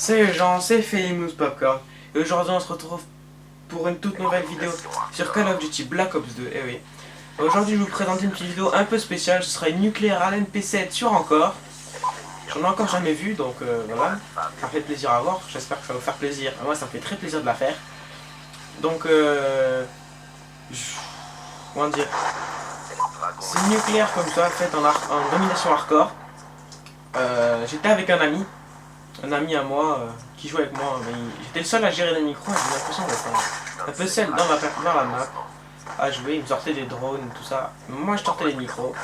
Salut les gens, c'est Famous Popcorn et aujourd'hui on se retrouve pour une toute nouvelle vidéo sur Call of Duty Black Ops 2. Eh oui. Aujourd'hui je vais vous présenter une petite vidéo un peu spéciale, ce sera une nucléaire à l'MP7 sur encore. J'en ai encore jamais vu donc voilà, ça me fait plaisir à voir, j'espère que ça va vous faire plaisir. Moi ça me fait très plaisir de la faire. Donc comment dire, c'est une nucléaire comme ça faite en domination hardcore. J'étais avec un ami à moi qui jouait avec moi, mais j'étais le seul à gérer les micros et j'ai l'impression d'être un peu seul dans la map à jouer. Il me sortait des drones, tout ça. Moi je sortais les micros.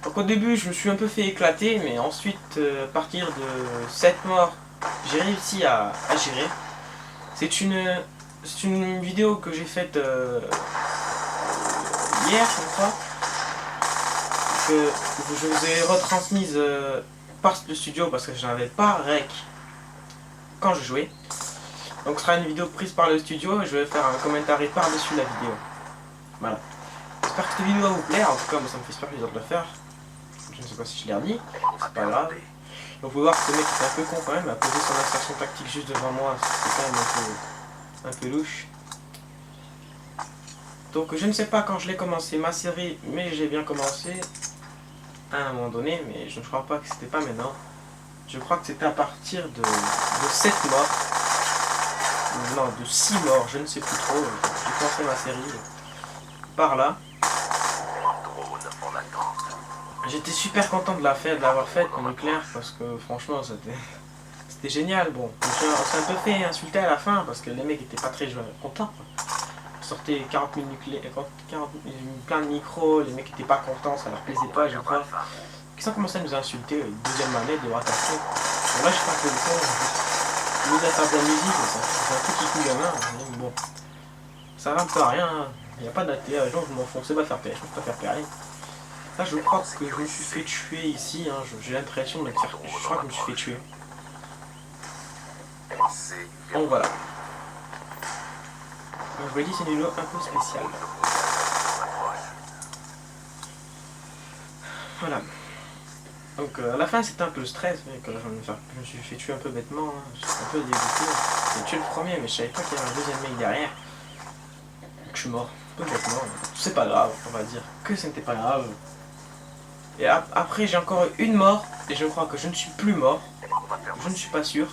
Donc au début je me suis un peu fait éclater, mais ensuite à partir de 7 morts, j'ai réussi à gérer. C'est une vidéo que j'ai faite hier, je crois, que je vous ai retransmise par le studio parce que je n'avais pas rec quand je jouais. Donc ce sera une vidéo prise par le studio et je vais faire un commentaire par-dessus la vidéo. Voilà. J'espère que cette vidéo va vous plaire, en tout cas moi, ça me fait super plaisir de le faire. Je ne sais pas si je l'ai redit, c'est pas grave. Donc vous pouvez voir que ce mec est un peu con quand même, à poser son insertion tactique juste devant moi, c'est quand même un peu louche. Donc je ne sais pas quand je l'ai commencé ma série, mais j'ai bien commencé à un moment donné, mais je ne crois pas que c'était pas maintenant. Je crois que c'était à partir de 7 morts. Non, de 6 morts, je ne sais plus trop. J'ai commencé ma série par là. J'étais super content de l'avoir faite en nucléaire parce que franchement c'était génial. Bon, on s'est un peu fait insulter à la fin parce que les mecs étaient pas très contents. On sortait 40 000 nucléaires, plein de micros, les mecs étaient pas contents, ça leur plaisait pas, je crois. Ils ont commencé à nous insulter, deuxième manette, de rattacher. Bon, là je fais un peu le con, je me dis à faire de la musique, c'est un petit coup gamin, mais bon. Ça va un peu à rien, hein. Il n'y a pas d'ATA, les gens je m'en fous, c'est pas faire paix, je peux pas faire pareil. Là je crois que je me suis fait tuer ici, hein. J'ai l'impression de me faire. Je crois que je me suis fait tuer. Donc voilà. Donc, je vous l'ai dit, c'est une vidéo un peu spéciale. Voilà. Donc à la fin c'était un peu le stress, mais que je me suis fait tuer un peu bêtement, hein. J'étais un peu dégoûté. J'ai tué le premier, mais je savais pas qu'il y avait un deuxième mec derrière. Donc je suis mort, un peu bêtement. C'est pas grave, on va dire que ce n'était pas grave. Et après j'ai encore une mort, et je crois que je ne suis plus mort. Je ne suis pas sûr.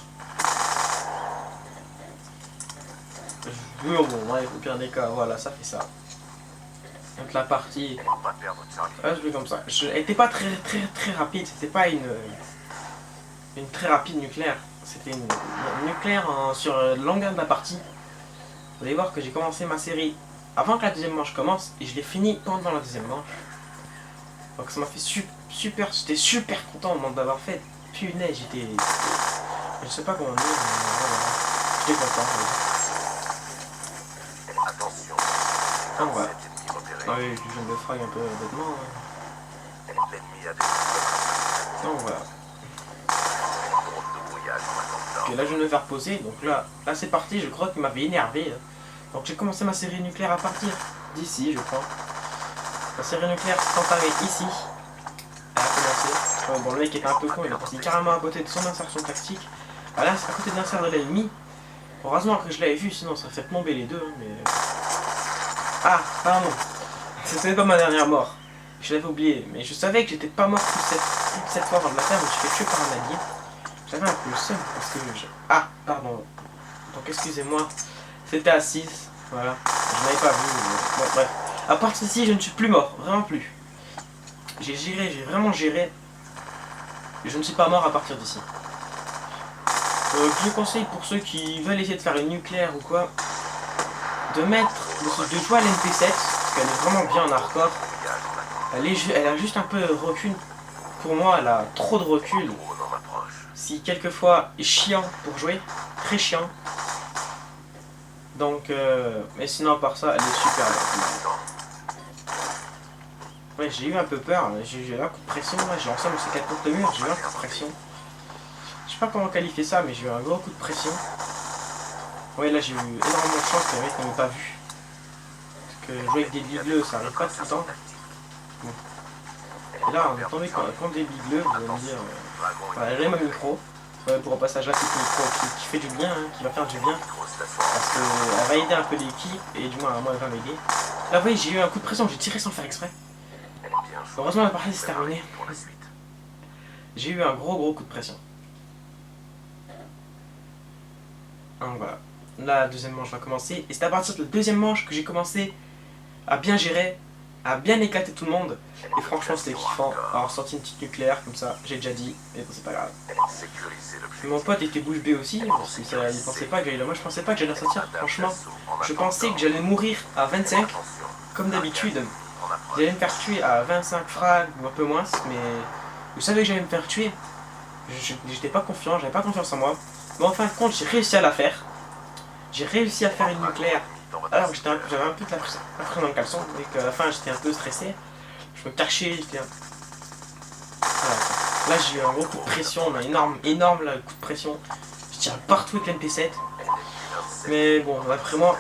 Bon, ouais, au pire des cas, voilà, ça fait ça. Donc la partie, je vais comme ça. Elle n'était pas très rapide, c'était pas une très rapide nucléaire. C'était une nucléaire sur la longueur de la partie. Vous allez voir que j'ai commencé ma série avant que la deuxième manche commence et je l'ai fini pendant la deuxième manche. Donc ça m'a fait j'étais super content au moment d'avoir fait. Punaise, je sais pas comment dire, mais voilà. J'étais content. Donc voilà. Ah oui, je viens de frag un peu bêtement. Donc voilà. Ok, là je vais me faire poser, donc là c'est parti, je crois qu'il m'avait énervé. Donc j'ai commencé ma série nucléaire à partir d'ici, je crois. La série nucléaire s'est entamée ici. Elle a commencé. Bon, le mec était un peu con, il est passé carrément à côté de son insertion tactique. Ah là c'est à côté de l'insert de l'ennemi. Heureusement que je l'avais vu, sinon ça fait plomber les deux. Hein, mais... Ah, pardon. C'était pas ma dernière mort. Je l'avais oublié, mais je savais que j'étais pas mort toute cette fois avant de la faire, mais je suis fait tuer par un allié. J'avais un peu le seum parce que Ah, pardon. Donc excusez-moi. C'était à 6. Voilà. Je n'avais pas vu. Mais... Bon, bref. À part ceci, je ne suis plus mort. Vraiment plus. J'ai vraiment géré. Et je ne suis pas mort à partir d'ici. Je conseille pour ceux qui veulent essayer de faire une nucléaire ou quoi, de jouer à l'MP7, parce qu'elle est vraiment bien en hardcore. Elle a juste un peu de recul. Pour moi, elle a trop de recul. Si quelquefois est chiant pour jouer, très chiant. Donc, mais sinon à part ça, elle est super bien. Ouais, j'ai eu un peu peur, j'ai eu un coup de pression, là, j'ai lancé mon C4 contre le mur, j'ai eu un coup de pression. Je sais pas comment qualifier ça, mais j'ai eu un gros coup de pression. Ouais, là j'ai eu énormément de chance que les mecs n'ont pas vu. Parce que jouer avec des bigleux, ça arrive pas tout le temps. Bon. Et là, on est tombé contre des bigleux, vous allez me dire, j'ai mon micro. Ouais, pour un passage là, qui fait du bien, hein, qui va faire du bien. Parce qu'elle va aider un peu l'équipe, et du moins, moi, elle va m'aider. Là, vous voyez, j'ai eu un coup de pression, j'ai tiré sans le faire exprès. Heureusement, la partie s'est terminée. J'ai eu un gros coup de pression. Donc voilà. La deuxième manche va commencer. Et c'est à partir de la deuxième manche que j'ai commencé à bien gérer, à bien éclater tout le monde. Et franchement, c'était kiffant. Alors, sorti une petite nucléaire comme ça, j'ai déjà dit, mais bon, c'est pas grave. Mon pote était bouche bée aussi. Il pensait pas que j'allais. Moi, je pensais pas que j'allais sortir. Franchement, je pensais que j'allais mourir à 25, comme d'habitude. J'allais me faire tuer à 25 frags ou un peu moins, mais vous savez que j'allais me faire tuer. J'étais pas confiant, j'avais pas confiance en moi. Mais en fin de compte, j'ai réussi à la faire. J'ai réussi à faire une nucléaire. Alors que j'avais un peu de la pression dans le caleçon, et qu'à la fin j'étais un peu stressé. Je me cachais, j'étais un... Voilà. Là j'ai eu un gros coup de pression, un énorme là, coup de pression. Je tire partout avec l'MP7. Mais bon, d'après moi,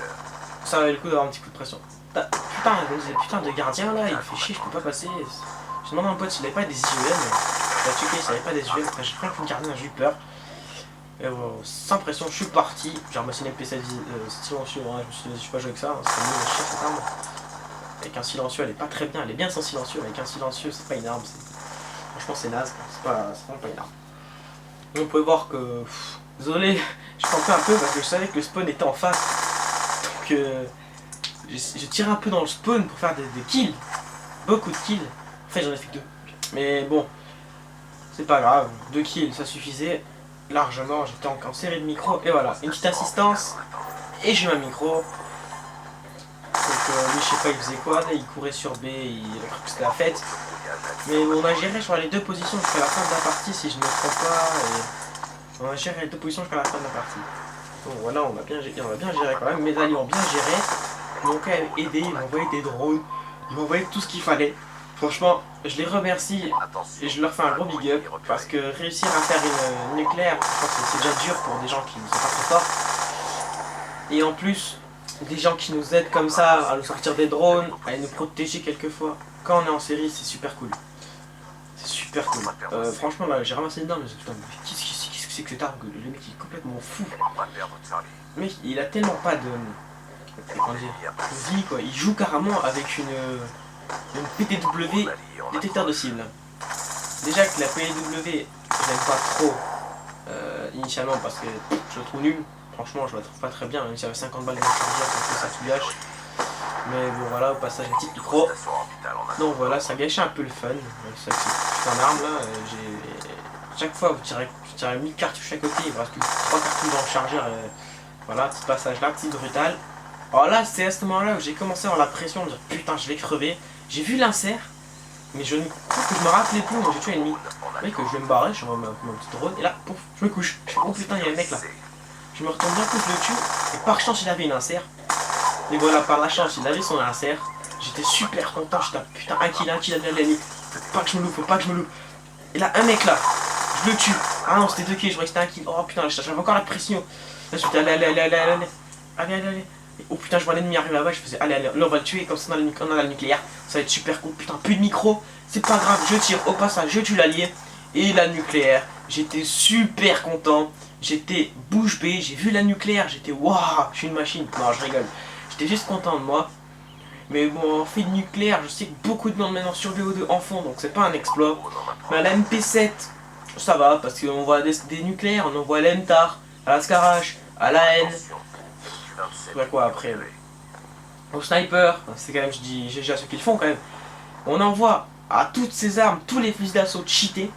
ça valait le coup d'avoir un petit coup de pression. Putain de gardien là, il fait chier, je peux pas passer. J'ai demandé à mon pote s'il avait pas des IGN. Il a checké s'il avait pas des IGN. J'ai pris un coup de gardien, j'ai eu peur. Et sans pression, je suis parti. J'ai ramassé une MP7 silencieux. Hein, je me suis dit, je vais pas jouer avec ça. Hein, c'est mieux, cette arme. Avec un silencieux, elle est pas très bien. Elle est bien sans silencieux. Avec un silencieux, c'est pas une arme. Franchement, c'est naze. C'est vraiment pas une arme. Et on peut voir que. Désolé, je campais un peu parce que je savais que le spawn était en face. Donc, je tire un peu dans le spawn pour faire des kills. Beaucoup de kills. En fait, j'en ai fait que 2. Mais bon, c'est pas grave. 2 kills, ça suffisait. Largement, j'étais en série de micro et voilà, une petite assistance et j'ai ma micro. Donc lui je sais pas il faisait quoi, là, il courait sur B, il a cru que c'était la fête. Mais on a géré sur les deux positions jusqu'à la fin de la partie si je ne me trompe pas. Et on a géré les deux positions jusqu'à la fin de la partie. Donc voilà, on a bien géré quand même, mes alliés ont bien géré. Ils m'ont quand même aidé, ils m'ont envoyé des drones, ils m'ont envoyé tout ce qu'il fallait. Franchement, je les remercie et je leur fais un gros big up parce que réussir à faire une nucléaire, je pense que c'est déjà dur pour des gens qui ne sont pas très forts. Et en plus, des gens qui nous aident comme ça à nous sortir des drones, à nous protéger quelquefois. Quand on est en série, c'est super cool. C'est super cool. Franchement, là, j'ai ramassé une arme, mais putain, qu'est-ce que c'est que cette arme? Le mec il est complètement fou. Le mec, il a tellement pas de vie quoi. Il joue carrément avec une PTW détecteur de cible. Déjà que la PTW, je l'aime pas trop initialement parce que je le trouve nul. Franchement, je la trouve pas très bien, même si avait 50 balles de chargeur, ça tout gâche. Mais bon, voilà, au passage, une petite micro. Donc voilà, ça gâchait un peu le fun. C'est une arme là. Chaque fois, vous tirez 1000 cartouches à côté, il vous reste plus 3 cartouches dans le chargeur. Voilà, petit passage là, petit brutal. Alors là, c'est à ce moment-là où j'ai commencé à avoir la pression de dire putain, je vais crever. J'ai vu l'insert, mais je crois que je me rappelais plus, moi j'ai tué un ennemi. Vous voyez que je vais me barrer, je remets mon petit drone, et là, pouf, je me couche. Je fais, oh putain, il y a un mec là. Je me retourne bien coup, je le tue, et par chance il avait une insert. Et voilà, par la chance, il avait son insert. J'étais super content, j'étais putain, un kill, allez, faut pas que je me loupe, Et là, un mec là, je le tue. Ah non, c'était 2 kills, je croyais que c'était un kill. Oh putain, j'avais encore la pression. Là, je me dis, allez. Et, oh putain, je vois l'ennemi arriver là-bas, je faisais, allez, là on va le tuer, comme ça on a la nucléaire. Ça va être super cool, putain, plus de micro. C'est pas grave, je tire, au passage, je tue l'allié. Et la nucléaire, j'étais super content. J'étais bouche bée, j'ai vu la nucléaire, j'étais waouh, je suis une machine. Non, je rigole. J'étais juste content de moi. Mais bon, en fait de nucléaire, je sais que beaucoup de monde maintenant sur VO2 en font, donc c'est pas un exploit. Mais à la MP7, ça va, parce qu'on voit des nucléaires, on en voit à l'MTAR, à la Scarache, à la N. Ouais, quoi après. Au sniper, c'est quand même, je dis GG à ceux qui le font quand même. On envoie à toutes ces armes, tous les fusils d'assaut cheatés,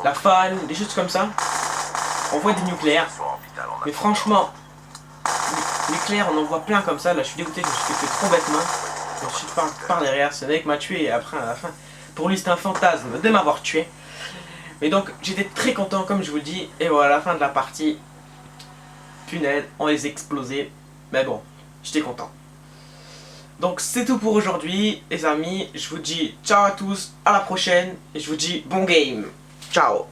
la FAL, des choses comme ça. On voit des nucléaires. Mais franchement, nucléaire, on en voit plein comme ça. Là, je suis dégoûté, je me suis fait trop bêtement. Je me suis par derrière, ce mec m'a tué et après, à la fin, pour lui, c'était un fantasme de m'avoir tué. Mais donc, j'étais très content, comme je vous le dis. Et voilà, à la fin de la partie, punaise, on les explosait. Mais bon, j'étais content. Donc, c'est tout pour aujourd'hui, les amis. Je vous dis ciao à tous, à la prochaine. Et je vous dis bon game. Ciao.